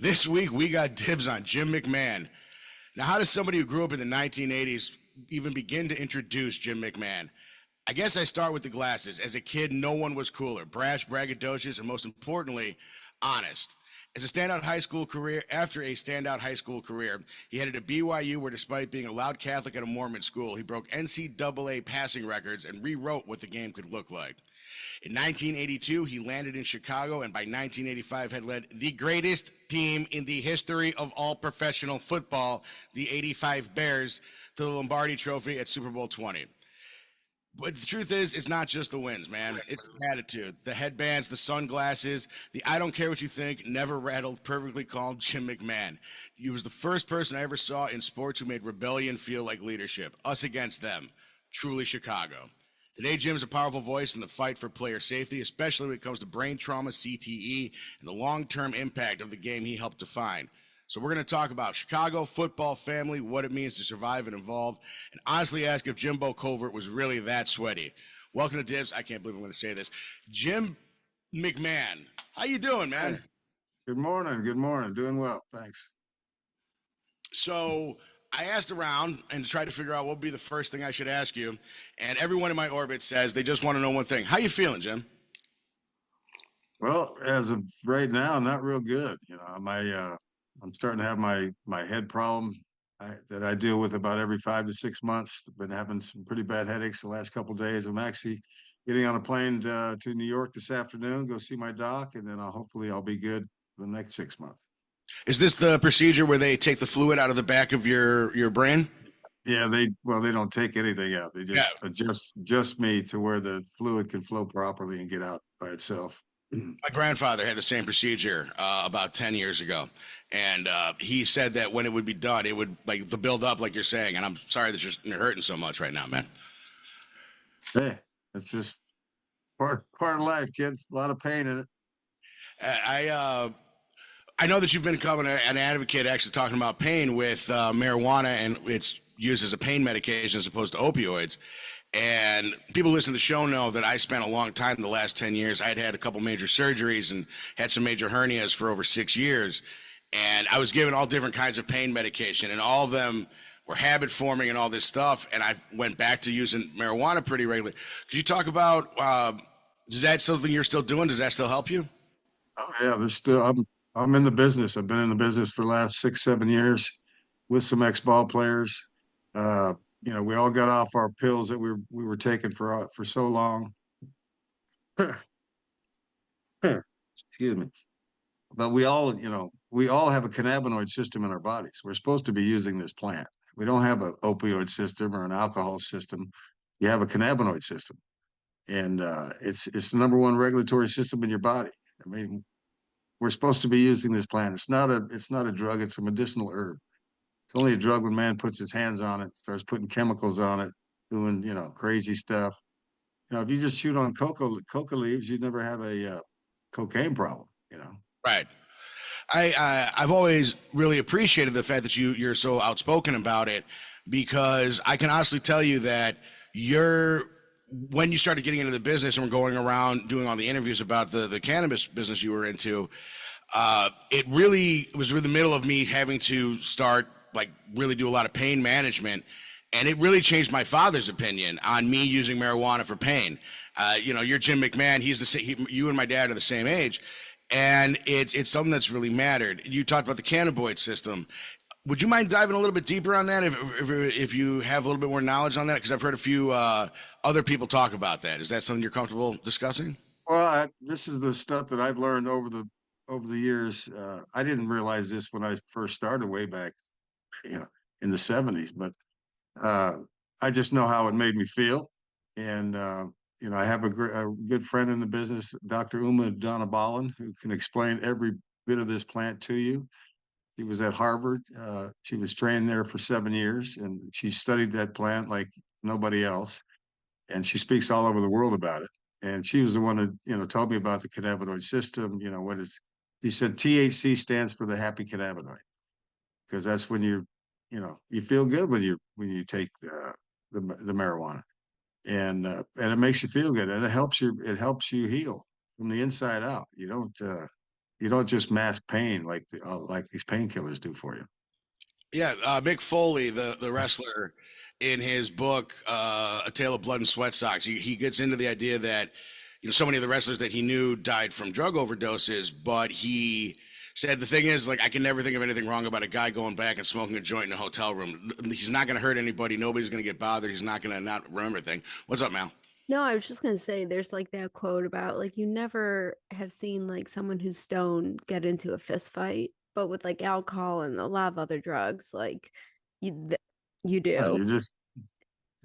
This week, we got dibs on Jim McMahon. Now, how does somebody who grew up in the 1980s even begin to introduce Jim McMahon? I guess I start with the glasses. As a kid, no one was cooler. Brash, braggadocious, and most importantly, honest. As a standout high school career, after a standout high school career, he headed to BYU, where despite being a loud Catholic at a Mormon school, he broke NCAA passing records and rewrote what the game could look like. In 1982, he landed in Chicago, and by 1985 had led the greatest team in the history of all professional football, the '85 Bears, to the Lombardi Trophy at Super Bowl 20. But the truth is, it's not just the wins, man. It's the attitude, the headbands, the sunglasses, the I don't care what you think, never rattled, perfectly calm Jim McMahon. He was the first person I ever saw in sports who made rebellion feel like leadership. Us against them. Truly Chicago. Today, Jim's a powerful voice in the fight for player safety, especially when it comes to brain trauma, CTE, and the long-term impact of the game he helped define. So we're going to talk about Chicago, football, family, what it means to survive and evolve, and honestly ask if Jimbo Covert was really that sweaty. Welcome to Dibs. I can't believe I'm going to say this. Jim McMahon, how you doing, man? Hey, good morning. Good morning. Doing well. Thanks. So I asked around and tried to figure out what would be the first thing I should ask you, and everyone in my orbit says they just want to know one thing. How you feeling, Jim? Well, as of right now, not real good. I'm starting to have my head problem that I deal with about every 5 to 6 months. Been having some pretty bad headaches the last couple of days. I'm actually getting on a plane to New York this afternoon, go see my doc, and then hopefully I'll be good for the next 6 months. Is this the procedure where they take the fluid out of the back of your brain? Yeah, they don't take anything out. They Yeah. just adjust me to where the fluid can flow properly and get out by itself. My grandfather had the same procedure about 10 years ago. And he said that when it would be done, it would like the build up, like you're saying. And I'm sorry that you're hurting so much right now, man. Hey, it's just part of life, kids. A lot of pain in it. I know that you've been becoming an advocate, actually talking about pain with marijuana, and it's used as a pain medication as opposed to opioids. And people listening to the show know that I spent a long time in the last 10 years. I had a couple major surgeries and had some major hernias for over 6 years. And I was given all different kinds of pain medication, and all of them were habit forming and all this stuff. And I went back to using marijuana pretty regularly. Could you talk about, is that something you're still doing? Does that still help you? Oh yeah, there's still I'm in the business. I've been in the business for the last 6, 7 years with some ex-ball players. We all got off our pills that we were taking for so long. Excuse me. But we all have a cannabinoid system in our bodies. We're supposed to be using this plant. We don't have an opioid system or an alcohol system. You have a cannabinoid system, and it's the number one regulatory system in your body. I mean, we're supposed to be using this plant. It's not a drug. It's a medicinal herb. It's only a drug when man puts his hands on it, starts putting chemicals on it, doing crazy stuff. If you just shoot on coca leaves, you'd never have a cocaine problem. Right. I've always really appreciated the fact that you're so outspoken about it, because I can honestly tell you that when you started getting into the business and were going around doing all the interviews about the cannabis business you were into, it really was in the middle of me having to start like really do a lot of pain management. And it really changed my father's opinion on me using marijuana for pain. You're Jim McMahon. You and my dad are the same age. And it's something that's really mattered. You talked about the cannabinoid system. Would you mind diving a little bit deeper on that if you have a little bit more knowledge on that? Because I've heard a few other people talk about that. Is that something you're comfortable discussing? Well, this is the stuff that I've learned over the years. I didn't realize this when I first started way back, you know, in the '70s, but uh, I just know how it made me feel, and I have a good friend in the business, Dr. Uma Donabalan, who can explain every bit of this plant to you. She was at Harvard. She was trained there for 7 years, and she studied that plant like nobody else. And she speaks all over the world about it. And she was the one that told me about the cannabinoid system. What is? He said THC stands for the happy cannabinoid, because that's when you feel good when you take the marijuana, and it makes you feel good, and it helps you heal from the inside out. You don't. you don't just mask pain like these painkillers do for you. Yeah, Mick Foley, the wrestler, in his book "A Tale of Blood and Sweat Socks," he gets into the idea that so many of the wrestlers that he knew died from drug overdoses, but he said the thing is, like, I can never think of anything wrong about a guy going back and smoking a joint in a hotel room. He's not going to hurt anybody. Nobody's going to get bothered. He's not going to not remember a thing. What's up, Mal? No, I was just gonna say there's like that quote about like you never have seen like someone who's stoned get into a fist fight, but with like alcohol and a lot of other drugs, like you you do. You're just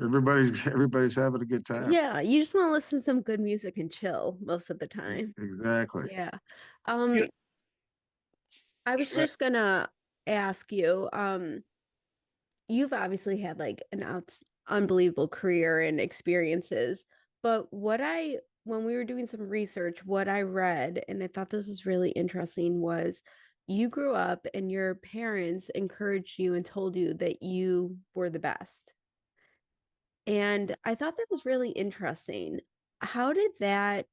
everybody's having a good time. Yeah, you just want to listen to some good music and chill most of the time. Exactly. Yeah. You Um, I was know, just gonna ask you, you've obviously had like an unbelievable career and experiences, but when we were doing some research, what I read, and I thought this was really interesting, was you grew up and your parents encouraged you and told you that you were the best. And I thought that was really interesting. How did that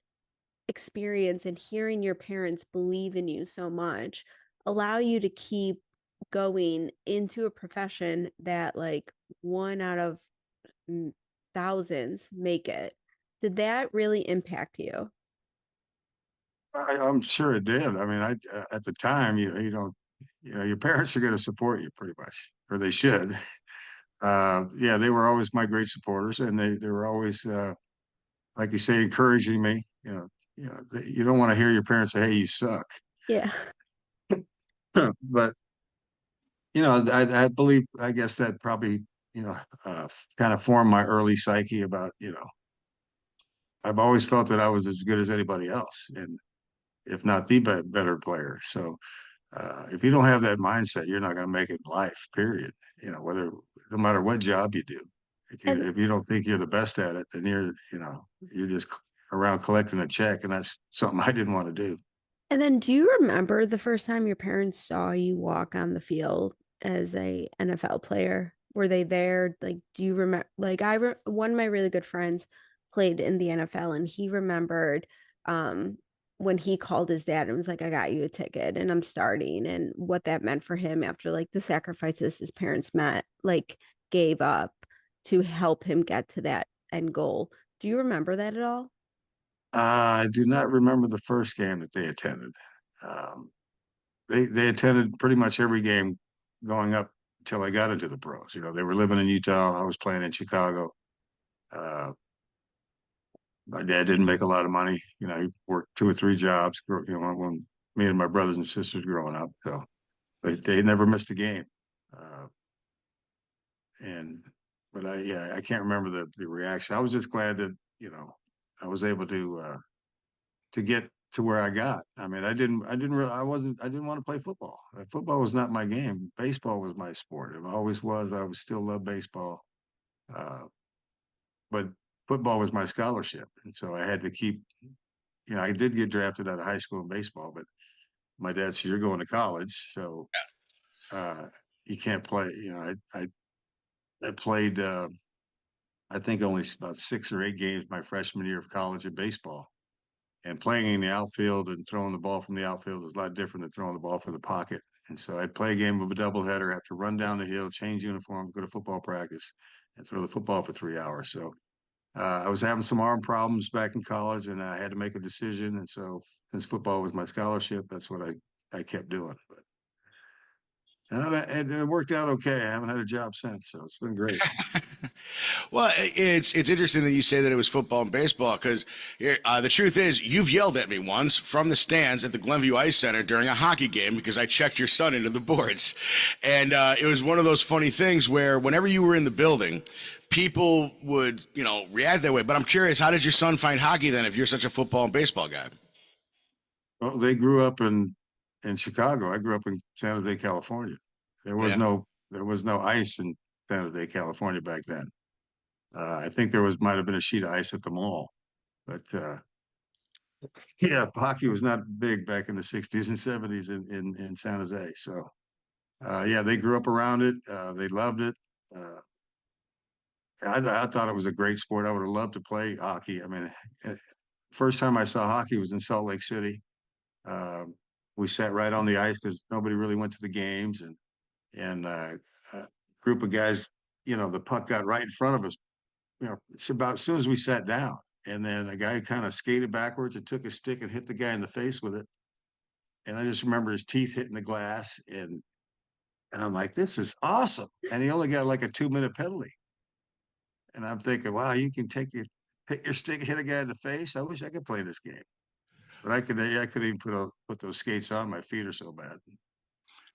experience and hearing your parents believe in you so much allow you to keep going into a profession that like one out of thousands make it? Did that really impact you? I'm sure it did. I mean, at the time, you don't, your parents are going to support you pretty much, or they should. Yeah, they were always my great supporters, and they were always, like you say, encouraging me. You don't want to hear your parents say, "Hey, you suck," Yeah. but I believe, I guess that probably, you know, uh, kind of formed my early psyche about, I've always felt that I was as good as anybody else, and if not the better player. So if you don't have that mindset, you're not going to make it in life. Period. Whether no matter what job you do, And if you don't think you're the best at it, then you're just around collecting a check, and that's something I didn't want to do. and then do you remember the first time your parents saw you walk on the field as a NFL player? Were they there? Like, do you remember? Like, one of my really good friends played in the NFL, and he remembered um, when he called his dad and was like, "I got you a ticket, and I'm starting," and what that meant for him after like the sacrifices his parents gave up to help him get to that end goal. Do you remember that at all? I do not remember the first game that they attended. Um, they attended pretty much every game going up until I got into the pros. They were living in Utah. I was playing in Chicago. Uh, my dad didn't make a lot of money. He worked two or three jobs. When me and my brothers and sisters growing up, so they never missed a game. Uh, and but I can't remember the reaction. I was just glad that I was able to get to where I got. I mean, I didn't want to play football. Football was not my game. Baseball was my sport. It always was. I would still love baseball. Uh, but football was my scholarship. And so I had to keep, I did get drafted out of high school in baseball, but my dad said, "You're going to college. So, uh, you can't play." I played, I think only about 6 or 8 games my freshman year of college in baseball. And playing in the outfield and throwing the ball from the outfield is a lot different than throwing the ball from the pocket. And so I'd play a game of a doubleheader, have to run down the hill, change uniforms, go to football practice, and throw the football for 3 hours. So I was having some arm problems back in college, and I had to make a decision. And so since football was my scholarship, that's what I kept doing. But it worked out okay. I haven't had a job since, so it's been great. Well, it's interesting that you say that it was football and baseball because the truth is you've yelled at me once from the stands at the Glenview Ice Center during a hockey game because I checked your son into the boards, and it was one of those funny things where whenever you were in the building, people would react that way. But I'm curious, how did your son find hockey then if you're such a football and baseball guy? Well, they grew up in Chicago. I grew up in San Jose, California. Yeah. There was no ice in San Jose, California back then. I think might have been a sheet of ice at the mall, but yeah, hockey was not big back in the '60s and '70s in San Jose. So yeah, they grew up around it. They loved it. Uh, I thought it was a great sport. I would have loved to play hockey. I mean, first time I saw hockey was in Salt Lake City. Um, we sat right on the ice because nobody really went to the games, and a group of guys, the puck got right in front of us. It's about as soon as we sat down, and then a guy kind of skated backwards and took a stick and hit the guy in the face with it. And I just remember his teeth hitting the glass, and I'm like, this is awesome. And he only got like a 2-minute penalty. And I'm thinking, wow, you can hit your stick, hit a guy in the face. I wish I could play this game, but I couldn't even put those skates on. My feet are so bad.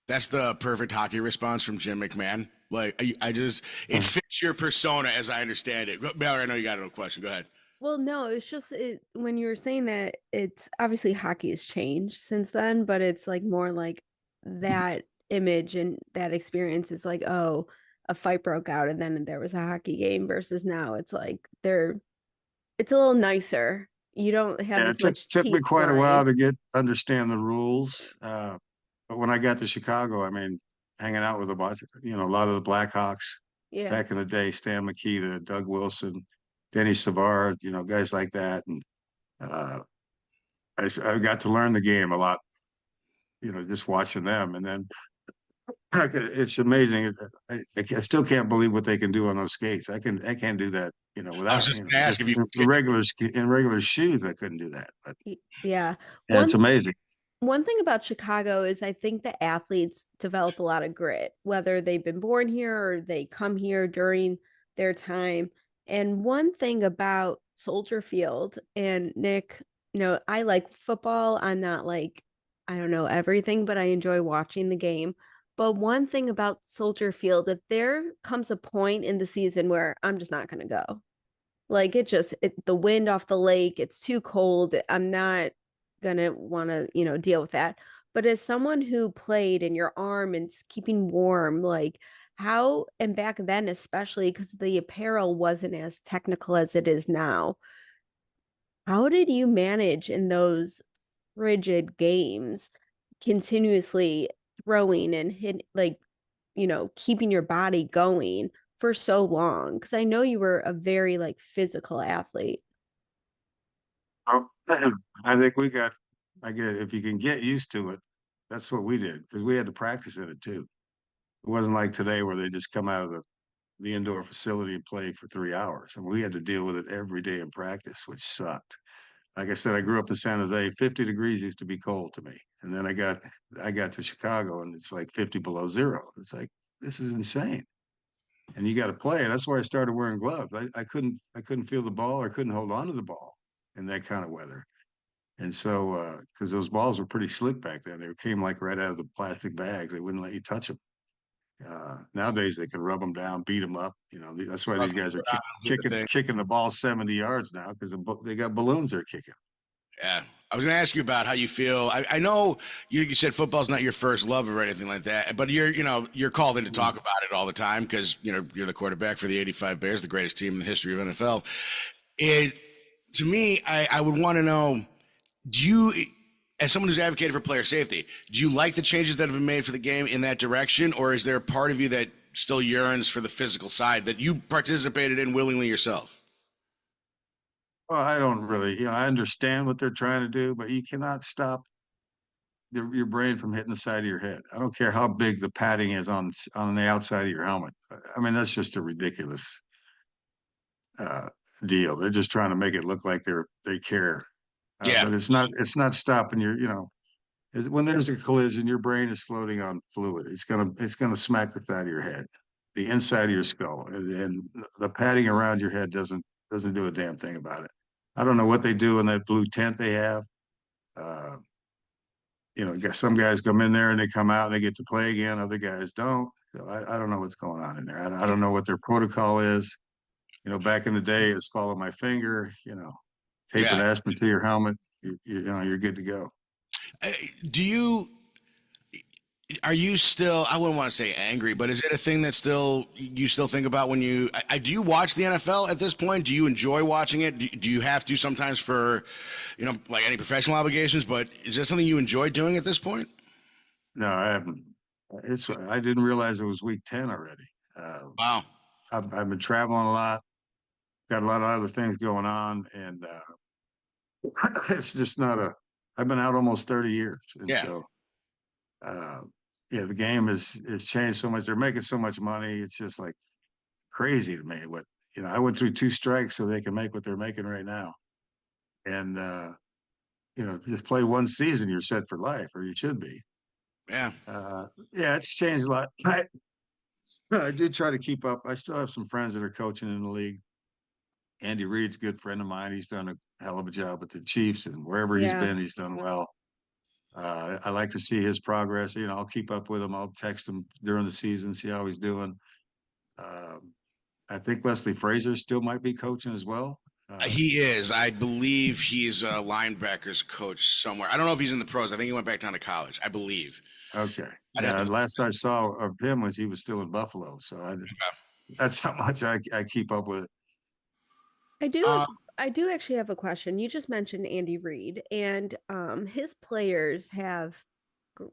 That's the perfect hockey response from Jim McMahon. Like, it fits your persona as I understand it. Mallory, I know you got a question. Go ahead. Well, no, it's just when you were saying that, it's obviously hockey has changed since then, but it's like more like that image and that experience is like, oh, a fight broke out and then there was a hockey game versus now it's like it's a little nicer. You don't have Yeah, as it took much took me teeth quite a while flying. to understand the rules. But when I got to Chicago, I mean, hanging out with a lot of the Blackhawks Yeah. back in the day, Stan Mikita, Doug Wilson, Denny Savard, guys like that. And uh, I got to learn the game a lot, just watching them. And then it's amazing. I still can't believe what they can do on those skates. I can't do that, I was without, just going to ask just if you. in regular shoes, I couldn't do that. But Yeah. yeah, it's One amazing. one thing about Chicago is I think the athletes develop a lot of grit, whether they've been born here or they come here during their time. And one thing about Soldier Field and Nick, I like football. I'm not like, I don't know everything, but I enjoy watching the game. But one thing about Soldier Field, if there comes a point in the season where I'm just not going to go, like the wind off the lake, it's too cold. I'm not gonna want to, deal with that. But as someone who played in your arm and keeping warm, like how, and back then, especially because the apparel wasn't as technical as it is now, how did you manage in those frigid games, continuously throwing and hit, like, keeping your body going for so long? Because I know you were a very like physical athlete. Oh, I think I get if you can get used to it, that's what we did because we had to practice in it too. It wasn't like today where they just come out of the indoor facility and play for 3 hours. And we had to deal with it every day in practice, which sucked. Like I said, I grew up in San Jose. 50 degrees used to be cold to me. And then I got to Chicago and it's like 50 below zero. It's like, this is insane. And you got to play. And that's why I started wearing gloves. I couldn't feel the ball or couldn't hold on to the ball in that kind of weather. And so, because those balls were pretty slick back then, they came like right out of the plastic bags. They wouldn't let you touch them. Nowadays, they can rub them down, beat them up. That's why these guys are kicking the ball 70 yards now because they got balloons they're kicking. Yeah. I was going to ask you about how you feel. I know you said football's not your first love or anything like that, but you're called in to talk about it all the time because, you're the quarterback for the 85 Bears, the greatest team in the history of NFL. To me, I would want to know, do you, as someone who's advocated for player safety, do you like the changes that have been made for the game in that direction? Or is there a part of you that still yearns for the physical side that you participated in willingly yourself? Well, I don't really, I understand what they're trying to do, but you cannot stop your brain from hitting the side of your head. I don't care how big the padding is on the outside of your helmet. I mean, that's just a ridiculous uh, deal. They're just trying to make it look like they care, Yeah. but it's not stopping when there's a collision, your brain is floating on fluid. It's gonna smack the side of your head, the inside of your skull, and the padding around your head doesn't do a damn thing about it. I don't know what they do in that blue tent they have. Uh, some guys come in there and they come out and they get to play again. Other guys don't. So I don't know what's going on in there. I don't know what their protocol is. Back in the day, it's follow my finger. Tape an Yeah. aspirin to your helmet. You're good to go. Do you, are you still, I wouldn't want to say angry, but is it a thing that you still think about when do you watch the NFL at this point? Do you enjoy watching it? Do you have to sometimes for, like any professional obligations, but is that something you enjoy doing at this point? No, I haven't. I didn't realize it was week 10 already. Wow. I've been traveling a lot, got a lot of other things going on, and it's just not I've been out almost 30 years, and Yeah. so Yeah, the game is changed so much. They're making so much money. It's just like crazy to me. What I went through 2 strikes so they can make what they're making right now. And just play one season, you're set for life, or you should be. Yeah. Yeah, it's changed a lot. I do try to keep up. I still have some friends that are coaching in the league. Andy Reid's a good friend of mine. He's done a hell of a job with the Chiefs, and wherever he's Yeah. been, he's done well. I like to see his progress. I'll keep up with him. I'll text him during the season, see how he's doing. I think Leslie Frazier still might be coaching as well. He is. I believe he's a linebackers coach somewhere. I don't know if he's in the pros. I think he went back down to college, I believe. Okay. I'd Yeah, have to- last I saw of him was he was still in Buffalo. So that's how much I keep up with it. I do Uh, I do actually have a question. You just mentioned Andy Reid, and his players have gr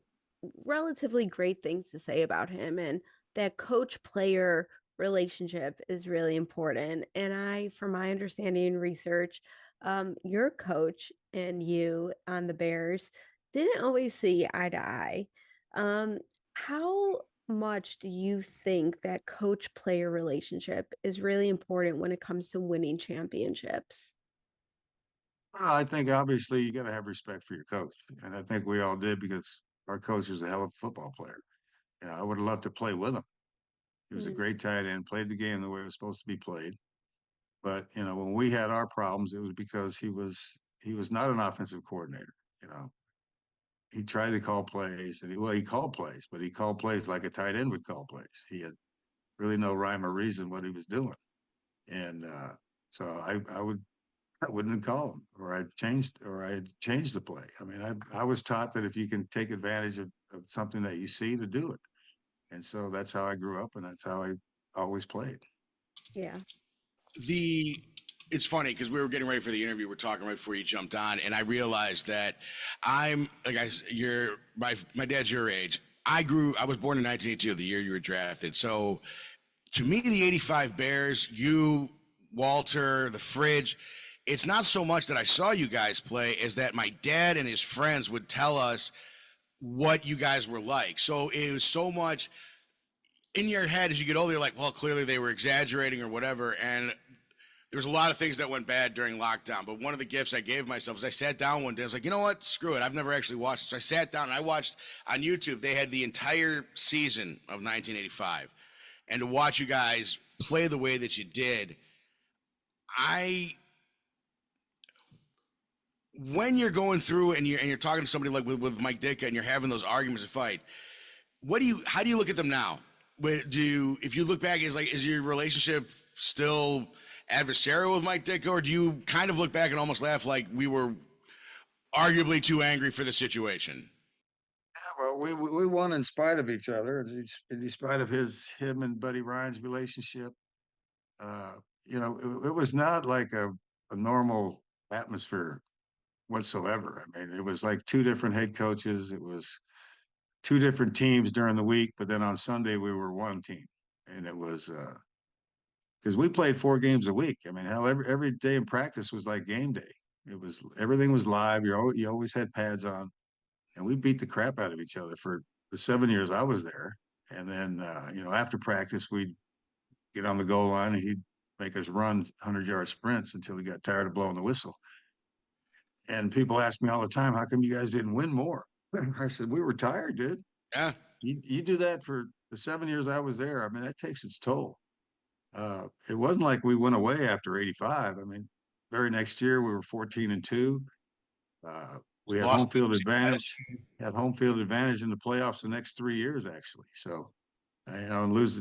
relatively great things to say about him, and that coach-player relationship is really important. And from my understanding and research, your coach and you on the Bears didn't always see eye to eye. How much do you think that coach-player relationship is really important when it comes to winning championships? Well, I think obviously you got to have respect for your coach, and I think we all did because our coach was a hell of a football player. I would have loved to play with him. He was a Mm, great tight end, played the game the way it was supposed to be played. But when we had our problems, it was because he was not an offensive coordinator. You know, he tried to call plays, and he called plays, but he called plays like a tight end would call plays. He had really no rhyme or reason what he was doing, and so I wouldn't call him, or I'd changed the play. I mean, I was taught that if you can take advantage of something that you see, to do it, and so that's how I grew up, and that's how I always played. yeah. the it's funny because we were getting ready for the interview. We're talking right before you jumped on, and I realized that I'm like you're my dad's your age. I was born in 1982, the year you were drafted. So to me, the '85 Bears, you, Walter, the Fridge, it's not so much that I saw you guys play as that my dad and his friends would tell us what you guys were like. So it was so much in your head as you get older. You're like, well, clearly they were exaggerating or whatever, and there was a lot of things that went bad during lockdown, but one of the gifts I gave myself is I sat down one day. I was like, you know what? Screw it. I've never actually watched it. So I sat down and I watched on YouTube. They had the entire season of 1985, and to watch you guys play the way that you did, when you're going through and you're talking to somebody like with Mike Ditka and you're having those arguments and fight, how do you look at them now? If you look back, is your relationship still adversarial with Mike Ditka, or do you kind of look back and almost laugh like we were arguably too angry for the situation? Well, we won in spite of each other, in spite of him and Buddy Ryan's relationship. Uh, it was not like a normal atmosphere whatsoever. I mean, it was like two different head coaches. It was two different teams during the week, but then on Sunday we were one team, and it was because we played 4 games a week. I mean, hell, every day in practice was like game day. Everything was live. You always had pads on, and we beat the crap out of each other for the 7 years I was there. And then after practice we'd get on the goal line and he'd make us run 100-yard sprints until he got tired of blowing the whistle. And people ask me all the time, how come you guys didn't win more? I said, we were tired, dude. Yeah. You do that for the 7 years I was there. I mean, that takes its toll. It wasn't like we went away after 85. I mean, very next year we were 14-2. We had Lost. home field advantage, in the playoffs the next 3 years, actually. So,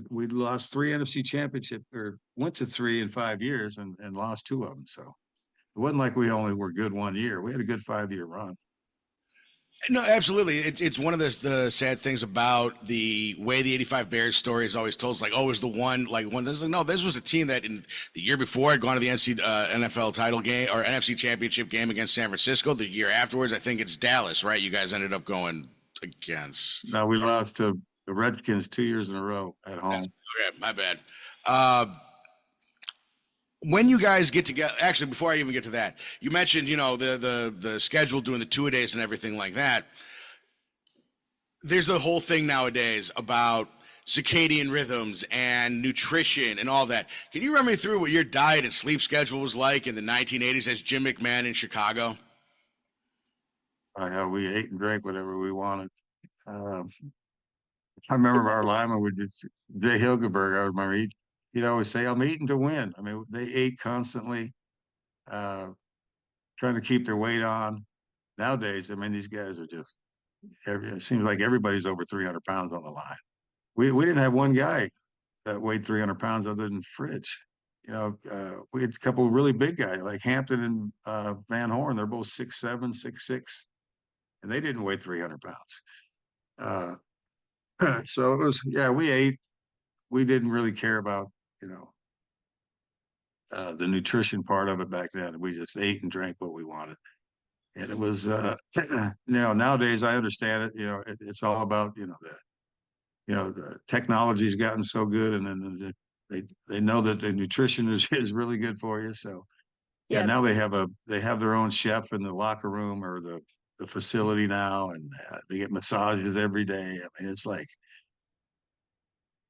we lost 3 NFC championship, or went to 3 in 5 years and lost 2 of them. So it wasn't like we only were good one year. We had a good 5-year run. No, absolutely. It's one of the sad things about the way the '85 Bears story is always told. It's like, oh, it was the one. This is no. This was a team that in the year before had gone to the NFL title game or NFC championship game against San Francisco. The year afterwards, I think it's Dallas, right? You guys ended up going against. No, we lost to the Redskins 2 years in a row at home. Okay, my bad. When you guys get together, actually, before I even get to that, you mentioned, the schedule, doing the 2-a-days and everything like that. there's a whole thing nowadays about circadian rhythms and nutrition and all that. Can you run me through what your diet and sleep schedule was like in the 1980s as Jim McMahon in Chicago? How we ate and drank whatever we wanted. Um, I remember our lineman would just, Jay Hilgenberg, I remember he'd always say, I'm eating to win. I mean, they ate constantly, uh, trying to keep their weight on. Nowadays, I mean, these guys are just, it seems like everybody's over 300 pounds on the line. We didn't have one guy that weighed 300 pounds other than Fridge. We had a couple of really big guys like Hampton and Van Horn. They're both 6'7", 6'6", and they didn't weigh 300 pounds. So it was, yeah, we ate. We didn't really care about, you know, the nutrition part of it back then. We just ate and drank what we wanted. And it was, nowadays I understand it. It's all about, the technology's gotten so good, and then they know that the nutrition is really good for you. So yeah, Yeah, now they have their own chef in the locker room or the facility now, and they get massages every day. I mean, it's like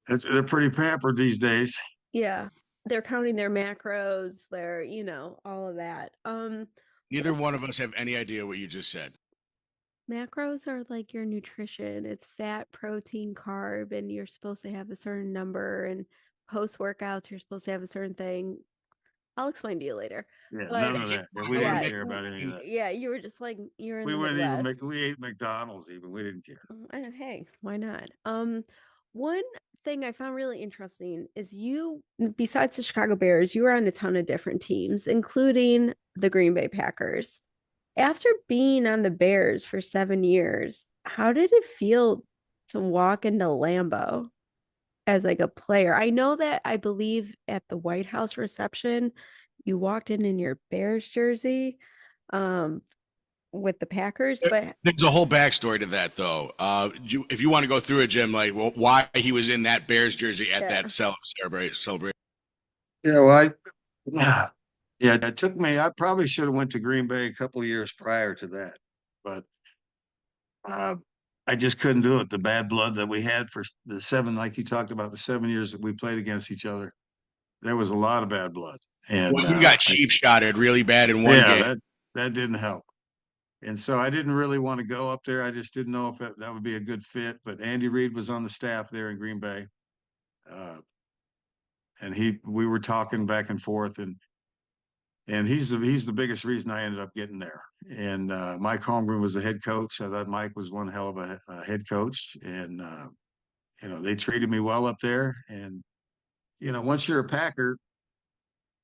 they're pretty pampered these days. yeah. They're counting their macros, their, all of that. Neither one of us have any idea what you just said. Macros are like your nutrition. It's fat, protein, carb, and you're supposed to have a certain number. And post workouts, you're supposed to have a certain thing. I'll explain to you later. Yeah, But none of that. Yeah, we didn't care about any of that. yeah, you were just like you're in We the wouldn't even Midwest. we ate McDonald's even. We didn't care. Hey, why not? One thing I found really interesting is you, besides the Chicago Bears, you were on a ton of different teams, including the Green Bay Packers. After being on the Bears for 7 years, how did it feel to walk into Lambeau as like a player? I know that I believe at the White House reception, you walked in your Bears jersey, um, with the Packers, but There's a whole backstory to that, though. If you want to go through it, Jim, like why he was in that Bears jersey at yeah, that celebration. Yeah, well, yeah, it took me. I probably should have went to Green Bay a couple of years prior to that, but uh, I just couldn't do it. The bad blood that we had for the seven, like you talked about, the 7 years that we played against each other, there was a lot of bad blood, and Well, you got cheap shotted really bad in one yeah, game. that didn't help. And so I didn't really want to go up there. I just didn't know if that would be a good fit. But Andy Reid was on the staff there in Green Bay, and we were talking back and forth, and he's the biggest reason I ended up getting there. And Mike Holmgren was the head coach. I thought Mike was one hell of a head coach, and they treated me well up there. And once you're a Packer,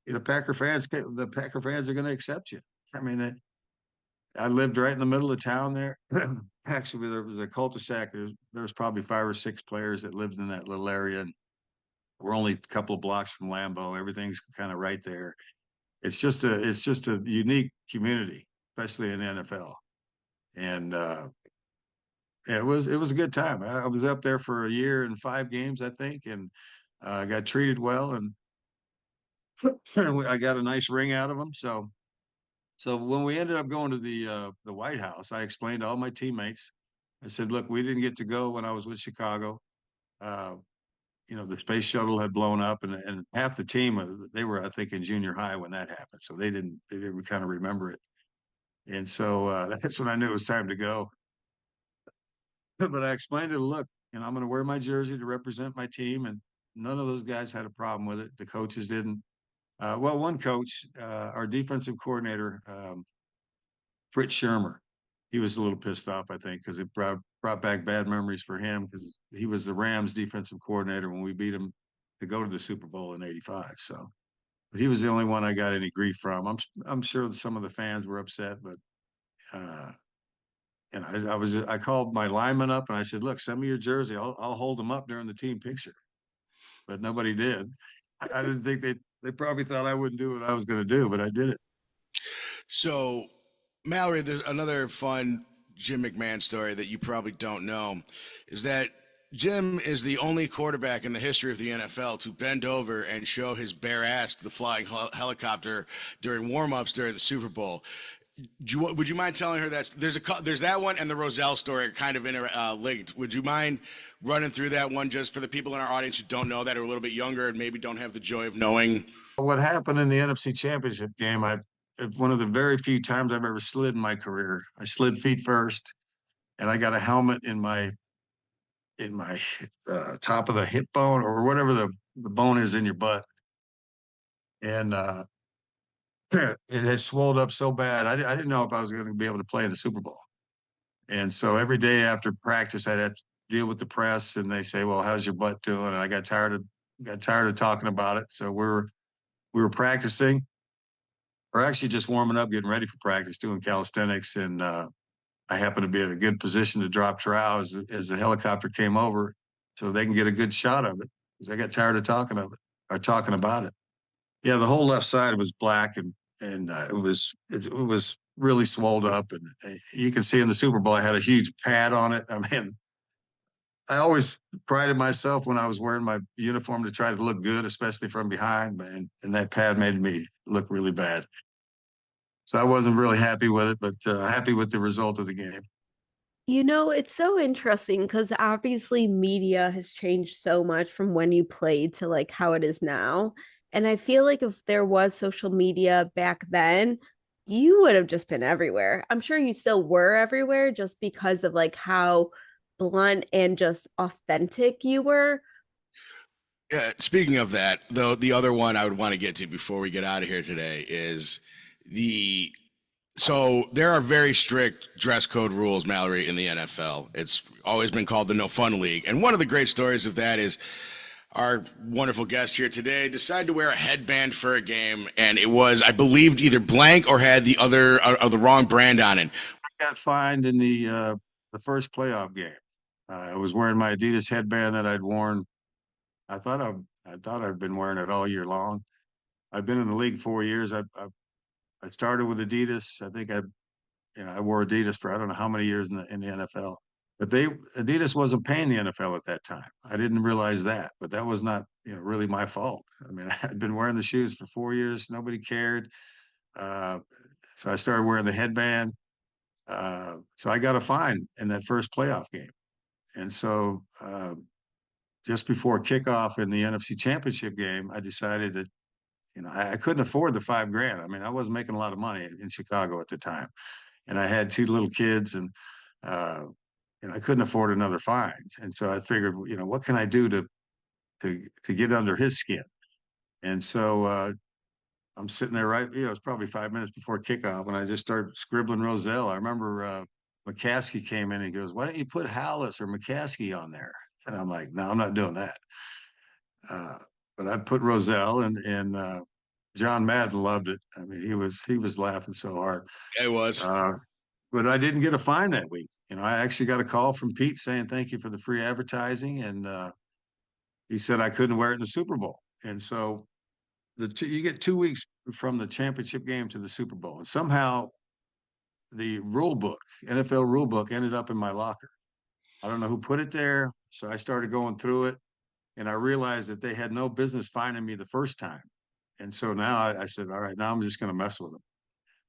the Packer fans are going to accept you. I mean, I lived right in the middle of town there. Actually, there was a cul-de-sac. There was probably 5 or 6 players that lived in that little area, and we're only a couple of blocks from Lambeau. Everything's kind of right there. It's just a unique community, especially in the NFL. And it was a good time. I was up there for a year and 5 games, I think, and got treated well, and I got a nice ring out of them. So when we ended up going to the White House, I explained to all my teammates. I said, "Look, we didn't get to go when I was with Chicago. Uh, the space shuttle had blown up, and half the team they were, I think, in junior high when that happened, so they didn't kind of remember it. And so that's when I knew it was time to go. But I explained to them, look, I'm going to wear my jersey to represent my team, and none of those guys had a problem with it. The coaches didn't. Well, one coach, our defensive coordinator, Fritz Shermer, he was a little pissed off, I think, because it brought back bad memories for him because he was the Rams defensive coordinator when we beat him to go to the Super Bowl in '85. So, but he was the only one I got any grief from. I'm sure that some of the fans were upset, but uh, I called my lineman up and I said, "Look, send me your jersey. I'll hold them up during the team picture." But nobody did. I didn't think they probably thought I wouldn't do what I was going to do, but I did it. So, Mallory, there's another fun Jim McMahon story that you probably don't know is that Jim is the only quarterback in the history of the NFL to bend over and show his bare ass to the flying helicopter during warm-ups during the Super Bowl. Would you mind telling her there's that one and the Roselle story are kind of linked? Would you mind running through that one just for the people in our audience who don't know that, are a little bit younger and maybe don't have the joy of knowing? What happened in the NFC Championship game, one of the very few times I've ever slid in my career. I slid feet first, and I got a helmet in my top of the hip bone or whatever the bone is in your butt, and it had swelled up so bad. I didn't know if I was going to be able to play in the Super Bowl. And so every day after practice, I'd have to deal with the press, and they say, "Well, how's your butt doing?" And I got tired of talking about it. So we were practicing, or actually just warming up, getting ready for practice, doing calisthenics, and I happened to be in a good position to drop trow as the helicopter came over, so they can get a good shot of it. Because I got tired of talking about it. Yeah, the whole left side was black, and it was really swelled up, and you can see in the Super Bowl I had a huge pad on it. I mean, I always prided myself when I was wearing my uniform to try to look good, especially from behind, and that pad made me look really bad. So I wasn't really happy with it, but happy with the result of the game. It's so interesting because obviously media has changed so much from when you played to like how it is now. And I feel like if there was social media back then, you would have just been everywhere. I'm sure you still were everywhere just because of like how blunt and just authentic you were. Speaking of that, though, the other one I would want to get to before we get out of here today is the so there are very strict dress code rules, Mallory, in the NFL. It's always been called the no fun league. And one of the great stories of that is our wonderful guest here today decided to wear a headband for a game, and it was, I believed, either blank or had the wrong brand on it. I got fined in the first playoff game. I was wearing my Adidas headband that I'd worn. I thought I'd been wearing it all year long. I've been in the league 4 years. I started with Adidas. I think I wore Adidas for I don't know how many years in the NFL. But Adidas wasn't paying the NFL at that time. I didn't realize that, but that was not really my fault. I mean, I'd been wearing the shoes for 4 years. Nobody cared. Uh, so I started wearing the headband. So I got a fine in that first playoff game. And so just before kickoff in the NFC Championship game, I decided that I couldn't afford the $5,000. I mean, I wasn't making a lot of money in Chicago at the time, and I had two little kids, and uh, I couldn't afford another fine. And so I figured, what can I do to get under his skin? And so I'm sitting there, right, it's probably 5 minutes before kickoff, and I just started scribbling Roselle. I remember McCaskey came in and he goes, "Why don't you put Hallis or McCaskey on there?" And I'm like, "No, I'm not doing that." Uh, but I put Roselle, and John Madden loved it. I mean, he was laughing so hard. It was. Uh, but I didn't get a fine that week. I actually got a call from Pete saying thank you for the free advertising, and he said I couldn't wear it in the Super Bowl. And so you get 2 weeks from the championship game to the Super Bowl, and somehow the rule book, NFL rule book, ended up in my locker. I don't know who put it there, so I started going through it, and I realized that they had no business finding me the first time. And so now I said, all right, now I'm just going to mess with them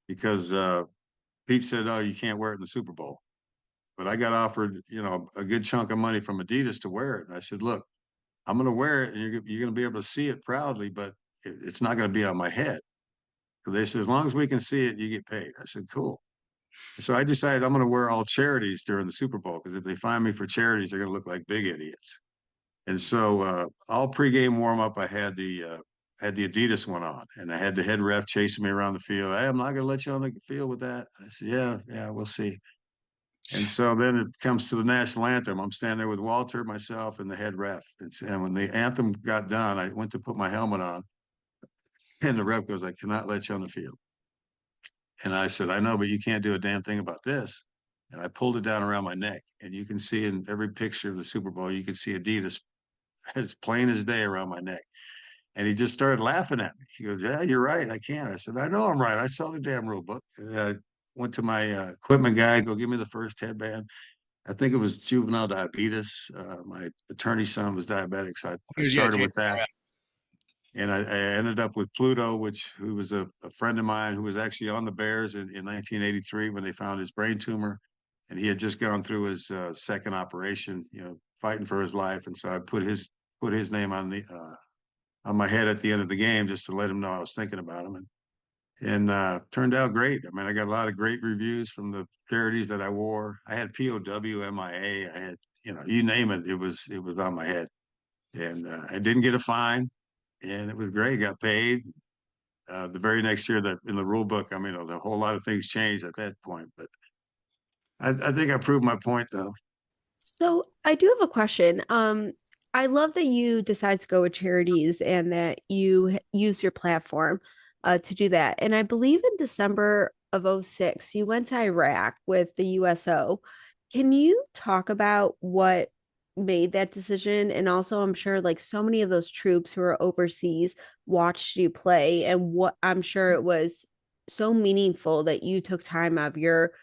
because Pete said, "Oh, you can't wear it in the Super Bowl." But I got offered, a good chunk of money from Adidas to wear it. And I said, "Look, I'm going to wear it, and you're going to be able to see it proudly, but it's not going to be on my head." So they said, "As long as we can see it, you get paid." I said, "Cool." So I decided I'm going to wear all charities during the Super Bowl because if they find me for charities, they're going to look like big idiots. And so all pregame warm up, I had the Adidas one on, and I had the head ref chasing me around the field. "Hey, I'm not going to let you on the field with that." I said, "Yeah, yeah, we'll see." And so then it comes to the national anthem. I'm standing there with Walter, myself, and the head ref. And when the anthem got done, I went to put my helmet on, and the ref goes, "I cannot let you on the field." And I said, "I know, but you can't do a damn thing about this." And I pulled it down around my neck. And you can see in every picture of the Super Bowl, you can see Adidas as plain as day around my neck. And he just started laughing at me. He goes, "Yeah, you're right. I can't." I said, "I know I'm right. I saw the damn rule book." And I went to my equipment guy, "Go give me the first headband." I think it was juvenile diabetes. My attorney's son was diabetic, so I Yeah, started with that. And I ended up with Pluto, who was a friend of mine who was actually on the Bears in 1983 when they found his brain tumor, and he had just gone through his second operation, fighting for his life. And so I put his name on my head at the end of the game just to let him know I was thinking about him. And turned out great. I mean, I got a lot of great reviews from the charities that I wore. I had POW, MIA, I had, you name it, it was on my head. And I didn't get a fine, and it was great. Got paid. The very next year, that in the rule book, I mean, a whole lot of things changed at that point. But I think I proved my point, though. So I do have a question. I love that you decide to go with charities and that you use your platform to do that. And I believe in December of '06, you went to Iraq with the USO. Can you talk about what made that decision? And also, I'm sure like so many of those troops who are overseas watched you play, and what I'm sure it was so meaningful that you took time out of your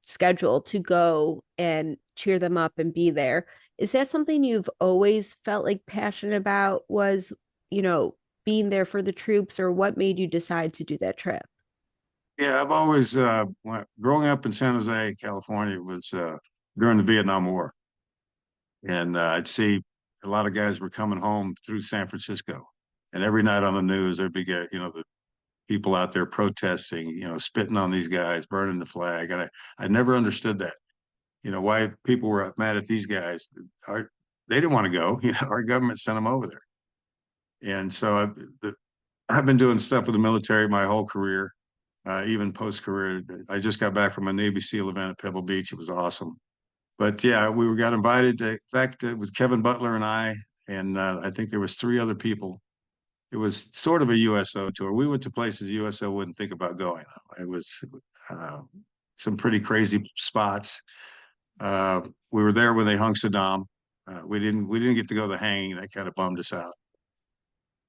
schedule to go and cheer them up and be there. Is that something you've always felt like passionate about, was, you know, being there for the troops, or what made you decide to do that trip? Yeah, I've always, growing up in San Jose, California, was during the Vietnam War. And I'd see a lot of guys were coming home through San Francisco. And every night on the news, there'd be, the people out there protesting, spitting on these guys, burning the flag. And I never understood that, why people were mad at these guys. They didn't want to go. Our government sent them over there. And so I've been doing stuff with the military my whole career, even post career. I just got back from a Navy SEAL event at Pebble Beach. It was awesome. But yeah, got invited. In fact, it was Kevin Butler and I think there was three other people. It was sort of a USO tour. We went to places USO wouldn't think about going. It was uh, some pretty crazy spots. We were there when they hung Saddam. We didn't get to go to the hanging. That kind of bummed us out.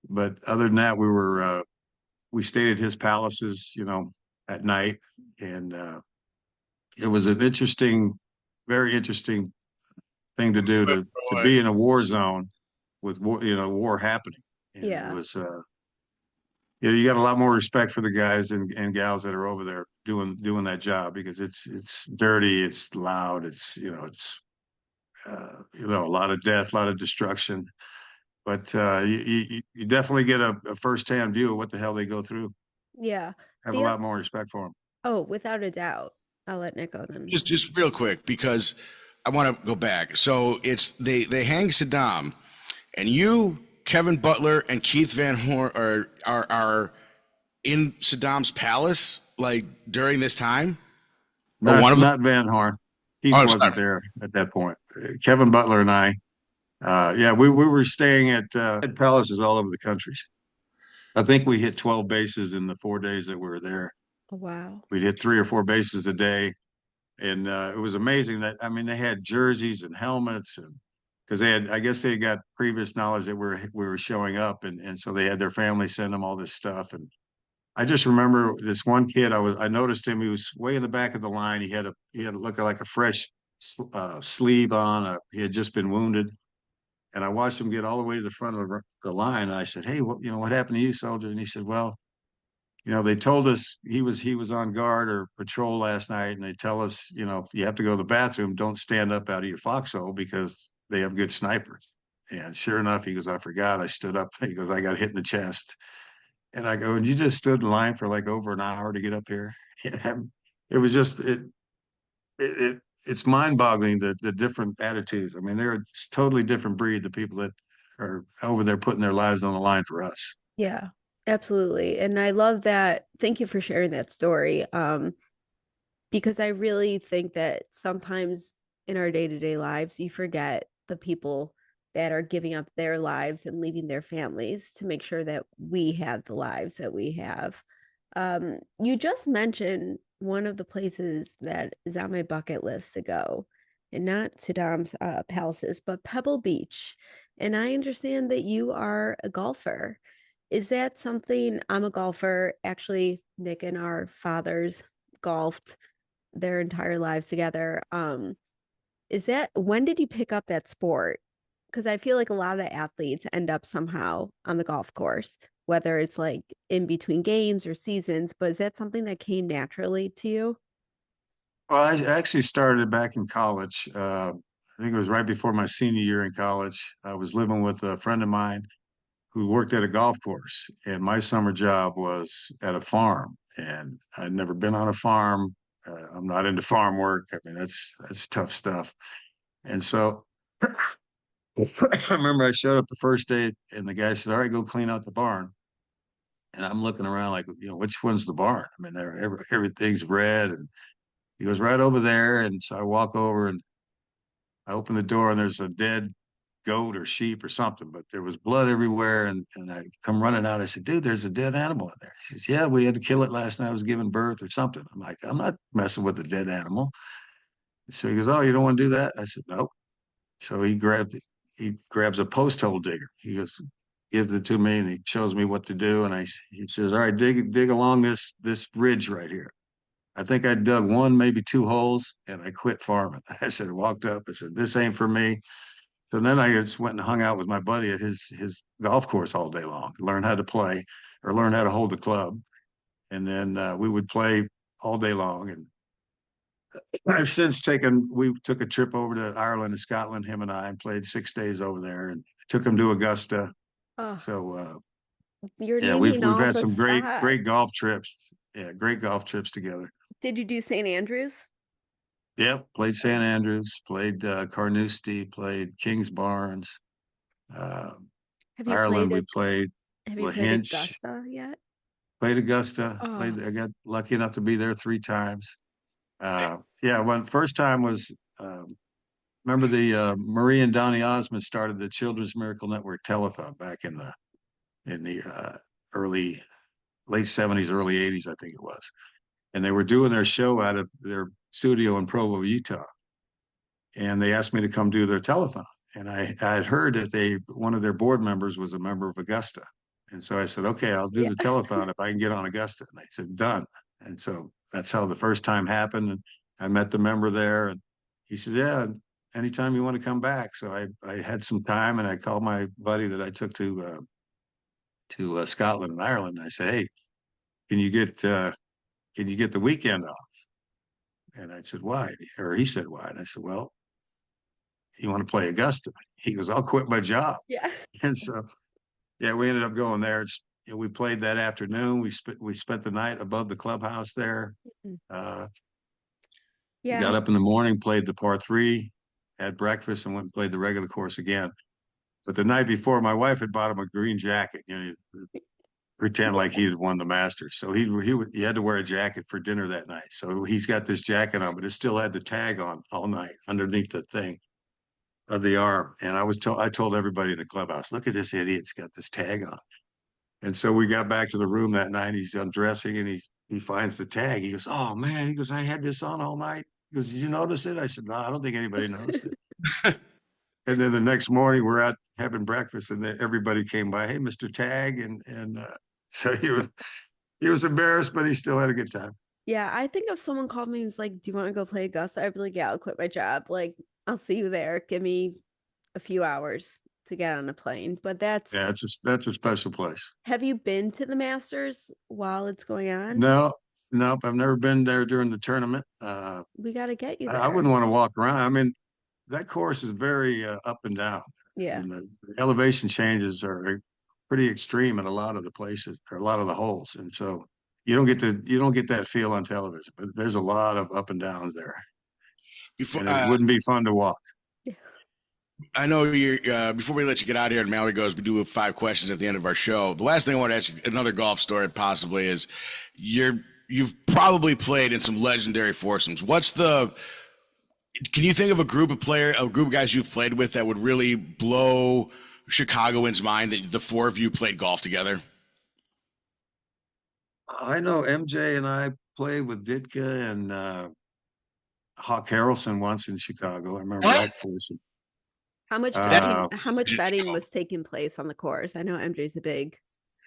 But other than that, we stayed at his palaces, at night, and it was an very interesting thing to do, to Boy. be in a war zone with war happening. And it Yeah. was you got a lot more respect for the guys and gals that are over there doing that job, because it's dirty, it's loud, it's a lot of death, a lot of destruction. But you definitely get a firsthand view of what the hell they go through. Yeah. Have a The lot more respect for them. Oh, without a doubt. I'll let Nick go then. Just real quick, because I want to go back. So it's they hang Saddam, and you, Kevin Butler, and Keith Van Horn are in Saddam's palace like during this time, or one Not of them. not Van Horn. Keith Oh, wasn't sorry. there at that point. Kevin Butler and I, yeah, we were staying at palaces all over the country. I think we hit 12 bases in the 4 days that we were there. Oh, wow. We'd hit 3 or 4 bases a day, and it was amazing that, I mean, they had jerseys and helmets, and because I guess they got previous knowledge that we were showing up, and so they had their family send them all this stuff. And I just remember this one kid. I noticed him. He was way in the back of the line. He had looking like a fresh sleeve on. He had just been wounded, and I watched him get all the way to the front of the line. And I said, "Hey, what happened to you, soldier?" And he said, "Well, they told us he was on guard or patrol last night, and they tell us, if you have to go to the bathroom, don't stand up out of your foxhole because they have good snipers." And sure enough, he goes, "I forgot." I stood up. He goes, "I got hit in the chest." And I go, "And you just stood in line for like over an hour to get up here?" It was just it's mind-boggling, the different attitudes. I mean, they're a totally different breed, the people that are over there putting their lives on the line for us. Yeah, absolutely. And I love that. Thank you for sharing that story. Because I really think that sometimes in our day-to-day lives, you forget the people that are giving up their lives and leaving their families to make sure that we have the lives that we have. You just mentioned one of the places that is on my bucket list to go, and not Saddam's palaces, but Pebble Beach. And I understand that you are a golfer. Is that something? I'm a golfer. Actually, Nick and our fathers golfed their entire lives together. Is that, when did you pick up that sport? because I feel like a lot of athletes end up somehow on the golf course, whether it's like in between games or seasons. But is that something that came naturally to you? Well, I actually started back in college. I think it was right before my senior year in college. I was living with a friend of mine who worked at a golf course, and my summer job was at a farm. And I'd never been on a farm. I'm not into farm work. I mean, that's tough stuff. And so I remember I showed up the first day, and the guy said, "All right, go clean out the barn." And I'm looking around like, which one's the barn? I mean, everything's red, and he goes right over there. And so I walk over and I open the door, and there's a dead goat or sheep or something, but there was blood everywhere. And I come running out. I said, "Dude, there's a dead animal in there." She says, "Yeah, we had to kill it last night. I was giving birth or something." I'm like, "I'm not messing with the dead animal." So he goes, "Oh, you don't want to do that?" I said, "Nope." So he grabs a post hole digger. He goes, gives it to me, and he shows me what to do. And he says, "All right, dig along this ridge right here." I think I dug one, maybe two holes, and I quit farming. I said, walked up. I said, "This ain't for me." So then I just went and hung out with my buddy at his golf course all day long, learn how to play or learn how to hold the club. And then we would play all day long. And I've since we took a trip over to Ireland and Scotland, him and I, and played 6 days over there and took him to Augusta. Oh, So you're yeah, we've naming we've all had the some great spots. golf trips. Yeah, great golf trips together. Did you do St. Andrews? Yep, played St. Andrews, played Carnoustie, played Kings Barnes. Uh, Have you Ireland, played we it? played Have you played Lahinch, Augusta yet? played Augusta, Oh, played. I got lucky enough to be there 3 times. Yeah, one first time was remember the Marie and Donnie Osmond started the Children's Miracle Network telethon back in the early late 70s, early 80s, I think it was. And they were doing their show out of their studio in Provo, Utah. And they asked me to come do their telethon. And I had heard that one of their board members was a member of Augusta. And so I said, "Okay, I'll do yeah. the telethon if I can get on Augusta." And they said, "Done." And so that's how the first time happened. And I met the member there, and he said, "Yeah, anytime you want to come back." So I had some time, and I called my buddy that I took to Scotland and Ireland. And I said, "Hey, can you get the weekend off?" And I said, "Why?" Or he said, "Why?" And I said, "Well, you want to play Augusta?" He goes, "I'll quit my job." Yeah. And so, yeah, we ended up going there. We played that afternoon. We spent the night above the clubhouse there. Mm. Uh, got Yeah. up in the morning, played the par three, had breakfast, and went and played the regular course again. But the night before, my wife had bought him a green jacket. Pretend like he had won the Masters. So he had to wear a jacket for dinner that night. So he's got this jacket on, but it still had the tag on all night underneath the thing of the arm. And I told everybody in the clubhouse, "Look at this idiot. He's got this tag on." And so we got back to the room that night. He's undressing, and he finds the tag. He goes, "Oh man," he goes, "I had this on all night." He goes, "Did you notice it?" I said, "No, I don't think anybody noticed it." And then the next morning we're out having breakfast, and then everybody came by. "Hey, Mr. Tag," and so he was embarrassed, but he still had a good time. Yeah. I think if someone called me and was like, "Do you want to go play Augusta?" I'd be like, "Yeah, I'll quit my job. Like, I'll see you there. Give me a few hours to get on a plane." But Yeah, that's a special place. have you been to the Masters while it's going on? No, nope, I've never been there during the tournament. We got to get you I there. wouldn't want to walk around. I mean, that course is very up and down. I Yeah. mean, the elevation changes are pretty extreme in a lot of the places or a lot of the holes, and so you don't get that feel on television. But there's a lot of up and downs there, Before and it wouldn't be fun to walk. I know you're before we let you get out here and Mallory goes, we do have 5 questions at the end of our show. The last thing I want to ask you, another golf story possibly, is you've probably played in some legendary foursomes. Can you think of a group of guys you've played with that would really blow Chicagoans' mind that the four of you played golf together? I know MJ and I played with Ditka and Hawk Harrelson once in Chicago. I remember What? that foursome. How much Uh, betting? How much betting was taking place on the course? I know MJ's a big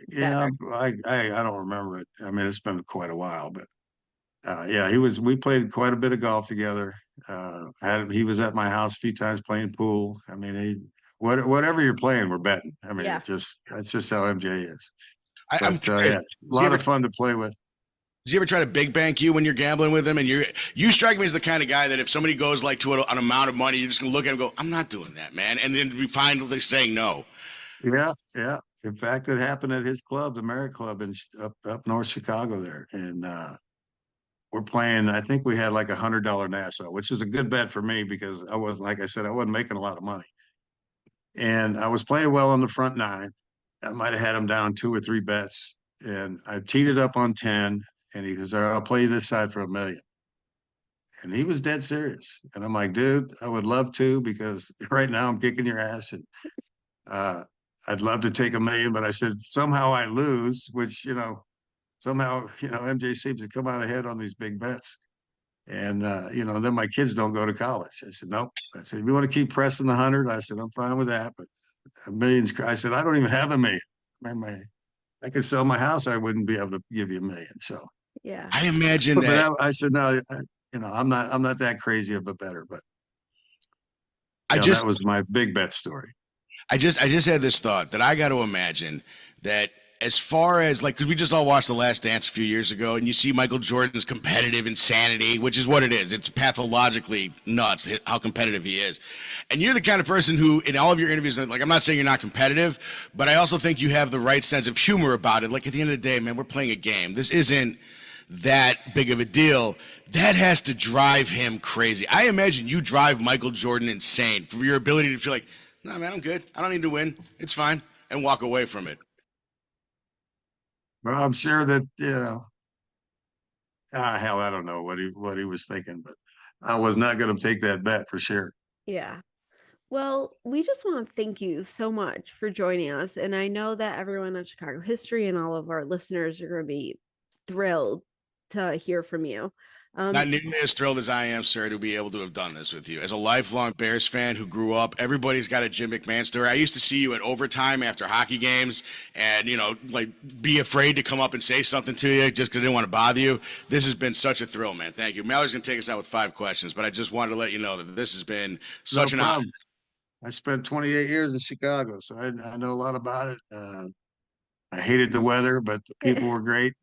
yeah, better. I don't remember it. I mean, it's been quite a while, but yeah, we played quite a bit of golf together. He was at my house a few times playing pool. I mean, whatever you're playing, we're betting. I mean, Yeah. that's just how MJ is. I'm But curious. yeah, a lot of fun to play with. Does he ever try to big bank you when you're gambling with him? And you strike me as the kind of guy that if somebody goes like to an amount of money, you're just gonna look at him and go, "I'm not doing that, man," and then we finally saying no. Yeah, yeah. In fact, it happened at his club, the Merritt Club in up North Chicago there, and we're playing. I think we had like $100 Nassau, which is a good bet for me because I wasn't, like I said, I wasn't making a lot of money, and I was playing well on the front nine. I might have had him down 2 or 3 bets, and I teed it up on 10, and he goes, "All right, I'll play you this side for $1 million." And he was dead serious, and I'm like, "Dude, I would love to because right now I'm kicking your ass, and uh, I'd love to take $1 million, but I said somehow I lose, which somehow MJ seems to come out ahead on these big bets, and then my kids don't go to college. I said nope. I said if you want to keep pressing the 100, I said I'm fine with that, but $1 million's. I said I don't even have $1 million. I could sell my house. I wouldn't be able to give you $1 million. So, Yeah. I imagine but that. I said no. I'm not that crazy of a better, but I just that was my big bet story. I just had this thought that I got to imagine that as far as like, because we just all watched The Last Dance a few years ago, and you see Michael Jordan's competitive insanity, which is what it is. It's pathologically nuts how competitive he is. And you're the kind of person who, in all of your interviews, like, I'm not saying you're not competitive, but I also think you have the right sense of humor about it. Like, at the end of the day, man, we're playing a game. This isn't that big of a deal. That has to drive him crazy. I imagine you drive Michael Jordan insane for your ability to feel like, no, man, I'm good. I don't need to win. It's fine. And walk away from it. Well, I'm sure that hell, I don't know what he was thinking, but I was not going to take that bet for sure. Yeah. Well, we just want to thank you so much for joining us. And I know that everyone on Chicago history and all of our listeners are going to be thrilled to hear from you. Not nearly as thrilled as I am, sir, to be able to have done this with you. As a lifelong Bears fan who grew up, everybody's got a Jim McMahon story. I used to see you at overtime after hockey games and, like be afraid to come up and say something to you just because I didn't want to bother you. This has been such a thrill, man. Thank you. Mallory's going to take us out with 5 questions, but I just wanted to let you know that this has been such an honor. I spent 28 years in Chicago, so I know a lot about it. I hated the weather, but the people were great.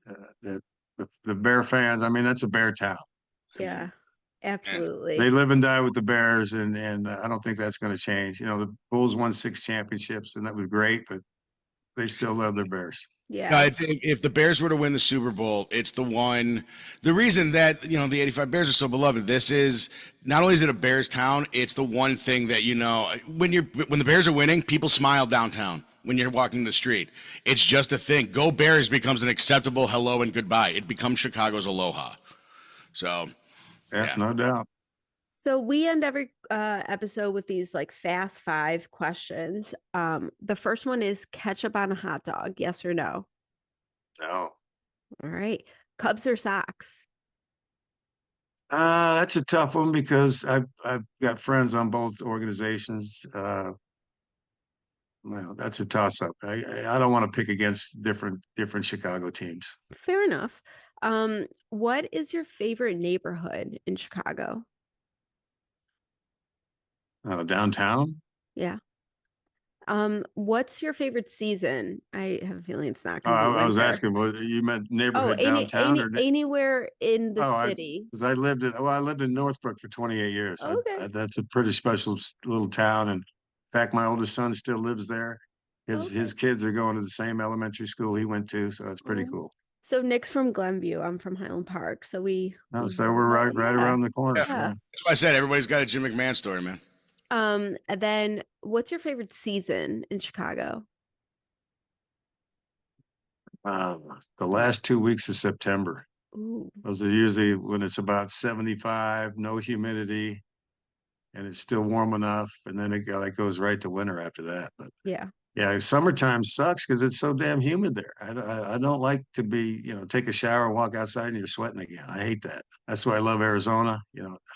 The Bear fans, I mean, that's a Bear town. Yeah, absolutely. They live and die with the Bears, and I don't think that's going to change. The Bulls won 6 championships, and that was great, but they still love their Bears. Yeah. I think if the Bears were to win the Super Bowl, it's the reason that, the 85 Bears are so beloved. This is not only is it a Bears town, it's the one thing that, when the Bears are winning, people smile downtown when you're walking the street. It's just a thing. Go Bears becomes an acceptable hello and goodbye. It becomes Chicago's aloha. So, yeah. No doubt. So we end every episode with these like fast 5 questions. The first one is ketchup on a hot dog, yes or no? No. All right. Cubs or Sox? That's a tough one because I've got friends on both organizations. Well, that's a toss up. I don't want to pick against different Chicago teams. Fair enough. What is your favorite neighborhood in Chicago? Downtown? Yeah. What's your favorite season? I have a feeling it's not Oh, going to be I was winter. asking, well, you meant Oh, neighborhood downtown or anywhere in the city. because I lived in Northbrook for 28 years. Okay. That's a pretty special little town, and in fact, my oldest son still lives there. His kids are going to the same elementary school he went to, so that's pretty cool. So Nick's from Glenview. I'm from Highland Park. So so we're right around the corner. Yeah. That's why I said everybody's got a Jim McMahon story, man. And then what's your favorite season in Chicago? The last 2 weeks of September. Ooh. Those are usually when it's about 75, no humidity, and it's still warm enough, and then it goes right to winter after that. But yeah, summertime sucks because it's so damn humid there. I don't like to be, take a shower and walk outside and you're sweating again. I hate that. That's why I love Arizona.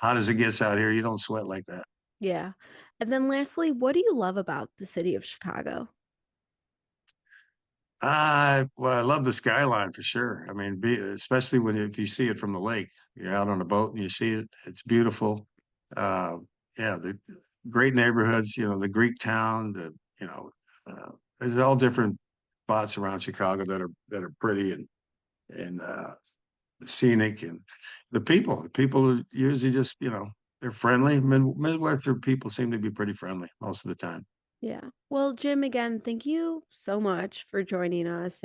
Hot as it gets out here, you don't sweat like that. Yeah. And then lastly, what do you love about the city of Chicago? Well, I love the skyline for sure. I mean, especially if you see it from the lake, you're out on a boat and you see it, it's beautiful. Yeah, great neighborhoods, the Greek town, there's all different spots around Chicago that are pretty and scenic, and the people are usually just, they're friendly. Midwestern people seem to be pretty friendly most of the time. Yeah. Well, Jim, again, thank you so much for joining us.